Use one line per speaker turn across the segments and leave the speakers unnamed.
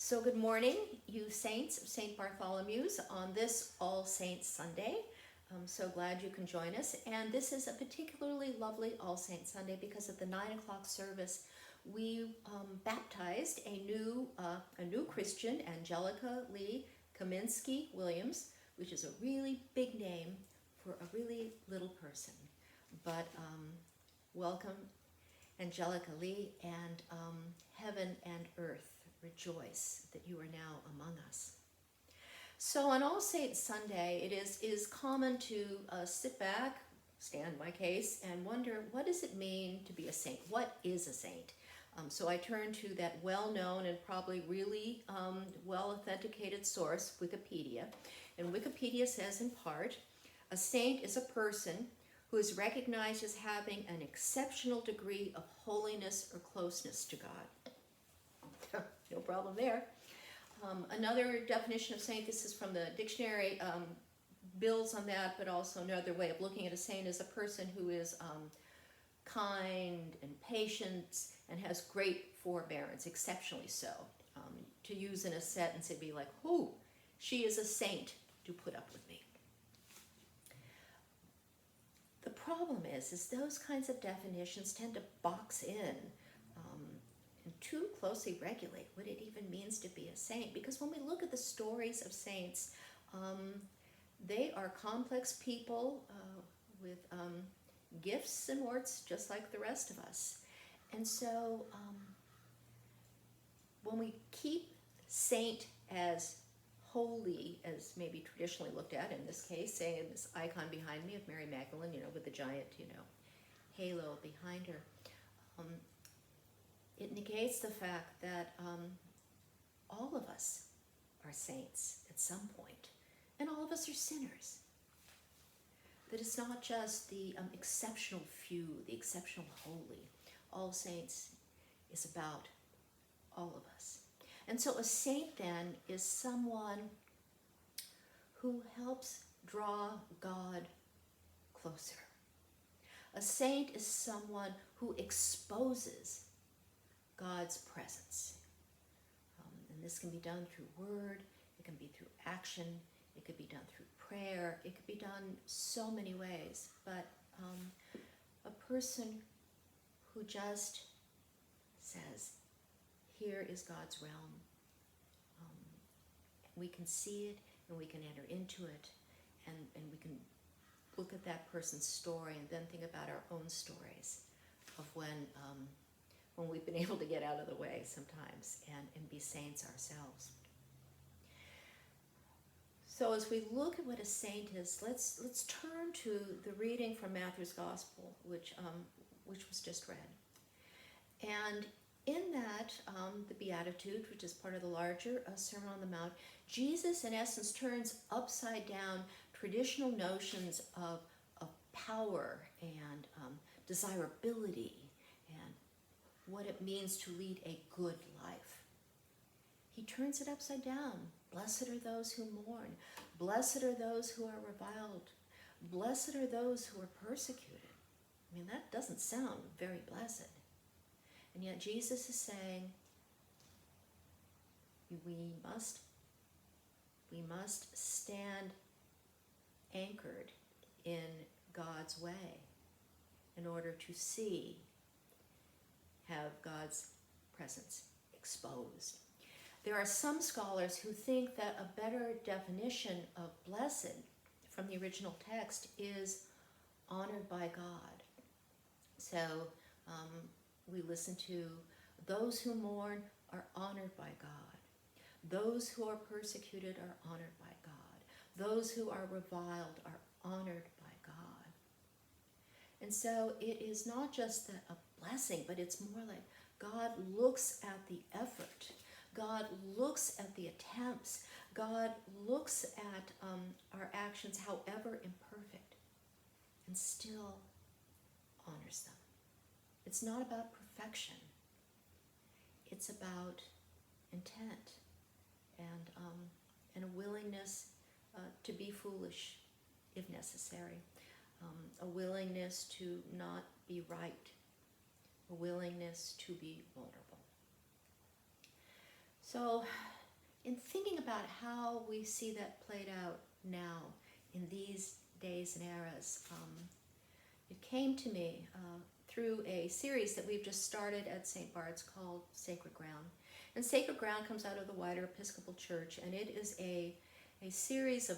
So good morning, you saints of St. Bartholomew's on this All Saints Sunday. I'm so glad you can join us. And this is a particularly lovely All Saints Sunday because at the 9 o'clock service, we baptized a new Christian, Angelica Lee Kaminsky Williams, which is a really big name for a really little person. But welcome, Angelica Lee, and heaven and earth rejoice that you are now among us. So on All Saints Sunday, it is common to sit back, stand my case, and wonder, what does it mean to be a saint? What is a saint? So I turn to that well-known and probably really well-authenticated source, Wikipedia. And Wikipedia says in part, a saint is a person who is recognized as having an exceptional degree of holiness or closeness to God. No problem there. Another definition of saint, this is from the dictionary, builds on that, but also another way of looking at a saint is a person who is kind and patient and has great forbearance, exceptionally so. To use in a sentence, it'd be like, "Who? She is a saint to put up with me." The problem is those kinds of definitions tend to box in and too closely regulate what it even means to be a saint. Because when we look at the stories of saints, they are complex people with gifts and warts just like the rest of us. And so when we keep saint as holy, as maybe traditionally looked at in this case, say this icon behind me of Mary Magdalene, with the giant, halo behind her, it negates the fact that all of us are saints at some point, and all of us are sinners. That it's not just the exceptional few, the exceptional holy. All Saints is about all of us. And so a saint then is someone who helps draw God closer. A saint is someone who exposes God's presence. And this can be done through word, it can be through action, it could be done through prayer, it could be done so many ways. But a person who just says, here is God's realm. We can see it and we can enter into it, and we can look at that person's story and then think about our own stories of when we've been able to get out of the way sometimes and be saints ourselves. So as we look at what a saint is, let's turn to the reading from Matthew's Gospel, which was just read. And in that, the Beatitude, which is part of the larger Sermon on the Mount, Jesus in essence turns upside down traditional notions of power and desirability and what it means to lead a good life. He turns it upside down. Blessed are those who mourn. Blessed are those who are reviled. Blessed are those who are persecuted. I mean, that doesn't sound very blessed. And yet Jesus is saying, we must stand anchored in God's way in order to have God's presence exposed. There are some scholars who think that a better definition of blessed from the original text is honored by God. So we listen to, those who mourn are honored by God. Those who are persecuted are honored by God. Those who are reviled are honored by God. And so it is not just a blessing, but it's more like God looks at the effort. God looks at the attempts. God looks at our actions, however imperfect, and still honors them. It's not about perfection. It's about intent and a willingness to be foolish if necessary, a willingness to not be right, a willingness to be vulnerable. So in thinking about how we see that played out now in these days and eras, it came to me through a series that we've just started at St. Bart's called Sacred Ground. And Sacred Ground comes out of the wider Episcopal Church, and it is a series of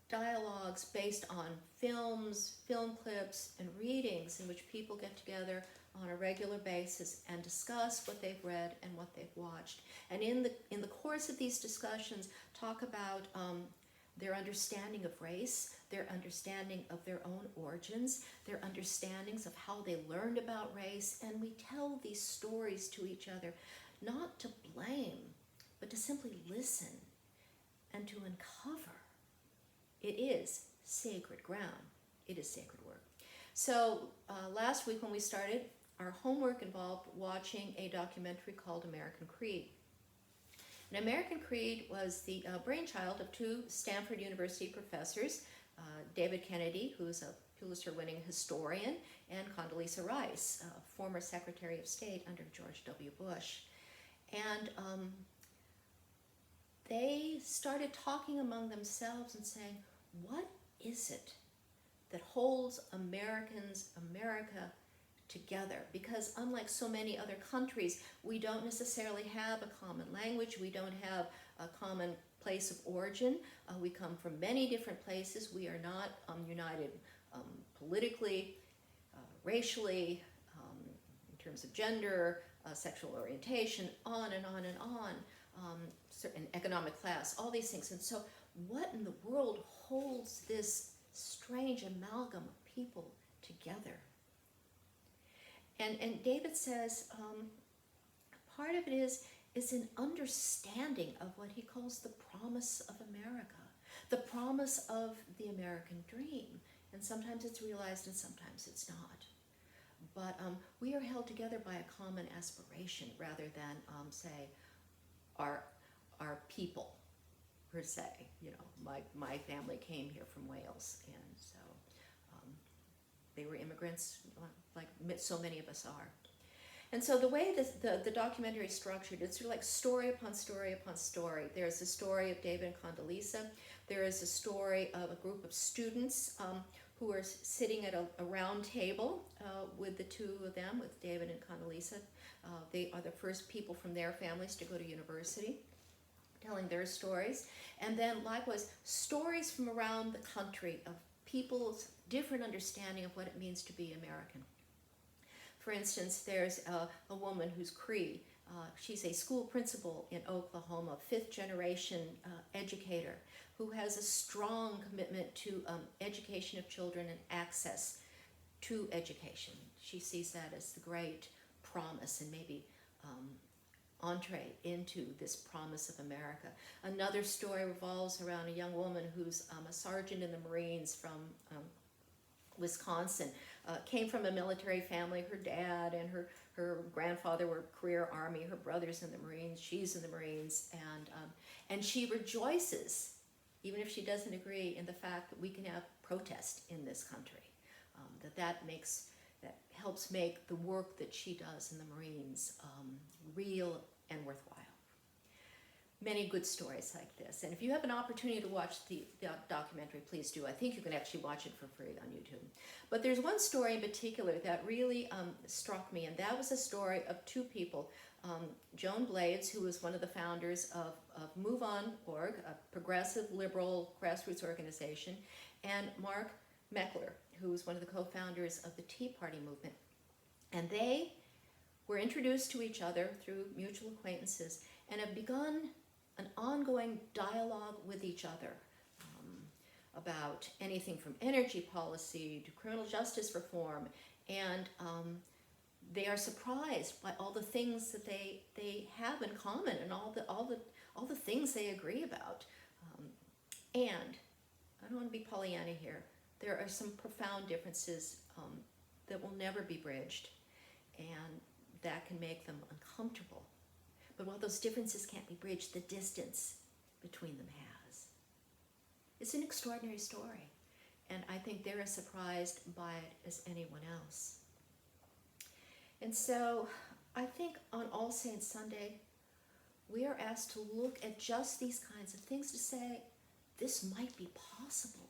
dialogues based on films, film clips, and readings in which people get together on a regular basis and discuss what they've read and what they've watched. And in the course of these discussions, talk about their understanding of race, their understanding of their own origins, their understandings of how they learned about race, and we tell these stories to each other, not to blame, but to simply listen and to uncover. It is sacred ground. It is sacred work. So last week when we started, our homework involved watching a documentary called American Creed. And American Creed was the brainchild of two Stanford University professors, David Kennedy, who's a Pulitzer-winning historian, and Condoleezza Rice, former Secretary of State under George W. Bush. And they started talking among themselves and saying, what is it that holds America together? Because unlike so many other countries, we don't necessarily have a common language, we don't have a common place of origin, we come from many different places, we are not united politically, racially, in terms of gender, sexual orientation, on and on and on, certain economic class, all these things. And so what in the world holds this strange amalgam of people together? And David says part of it is an understanding of what he calls the promise of America, the promise of the American dream. And sometimes it's realized and sometimes it's not. But we are held together by a common aspiration rather than, say, our people, per se. You know, my family came here from Wales, and so they were immigrants, like so many of us are. And so the way the documentary is structured, it's sort of like story upon story upon story. There's the story of David and Condoleezza. There is a story of a group of students who are sitting at a round table with the two of them, with David and Condoleezza. They are the first people from their families to go to university, telling their stories. And then likewise, stories from around the country of people's different understanding of what it means to be American. For instance, there's a woman who's Cree. She's a school principal in Oklahoma, fifth generation educator, who has a strong commitment to education of children and access to education. She sees that as the great promise and maybe entree into this promise of America. Another story revolves around a young woman who's a sergeant in the Marines from Wisconsin, came from a military family. Her dad and her grandfather were career Army, her brother's in the Marines, she's in the Marines, and she rejoices, even if she doesn't agree, in the fact that we can have protest in this country, that helps make the work that she does in the Marines real and worthwhile. Many good stories like this. And if you have an opportunity to watch the documentary, please do. I think you can actually watch it for free on YouTube. But there's one story in particular that really struck me, and that was a story of two people. Joan Blades, who was one of the founders of MoveOn.org, a progressive liberal grassroots organization, and Mark Meckler, who was one of the co-founders of the Tea Party movement. And they were introduced to each other through mutual acquaintances and have begun an ongoing dialogue with each other about anything from energy policy to criminal justice reform, and they are surprised by all the things that they have in common and all the things they agree about. And I don't want to be Pollyanna here. There are some profound differences that will never be bridged, and that can make them uncomfortable. But while those differences can't be bridged, the distance between them has. It's an extraordinary story, and I think they're as surprised by it as anyone else. And so I think on All Saints Sunday, we are asked to look at just these kinds of things to say, this might be possible.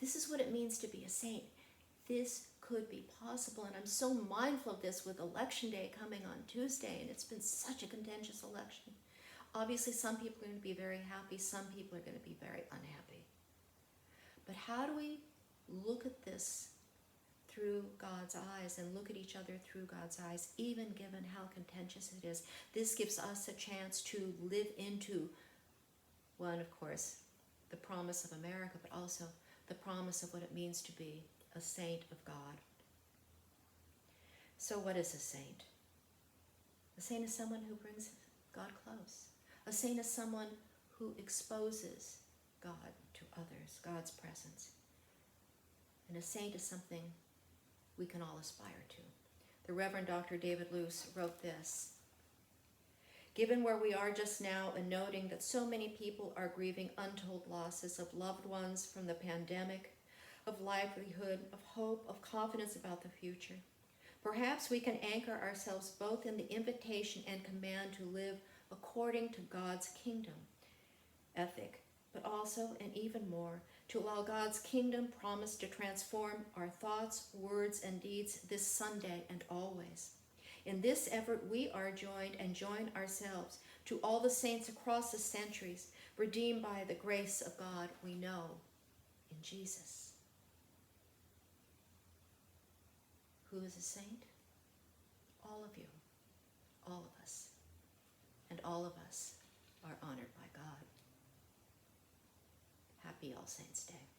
This is what it means to be a saint. This could be possible. And I'm so mindful of this with Election Day coming on Tuesday, and it's been such a contentious election. Obviously, some people are going to be very happy. Some people are going to be very unhappy. But how do we look at this through God's eyes and look at each other through God's eyes, even given how contentious it is? This gives us a chance to live into, one, of course, the promise of America, but also the promise of what it means to be a saint of God. So what is a saint? A saint is someone who brings God close. A saint is someone who exposes God to others, God's presence. And a saint is something we can all aspire to. The Reverend Dr. David Luce wrote this: given where we are just now and noting that so many people are grieving untold losses of loved ones from the pandemic, of livelihood, of hope, of confidence about the future, perhaps we can anchor ourselves both in the invitation and command to live according to God's kingdom ethic, but also, and even more, to allow God's kingdom promise to transform our thoughts, words, and deeds this Sunday and always. In this effort, we are joined and join ourselves to all the saints across the centuries, redeemed by the grace of God we know in Jesus. Who is a saint? All of you, all of us, and all of us are honored by God. Happy All Saints' Day.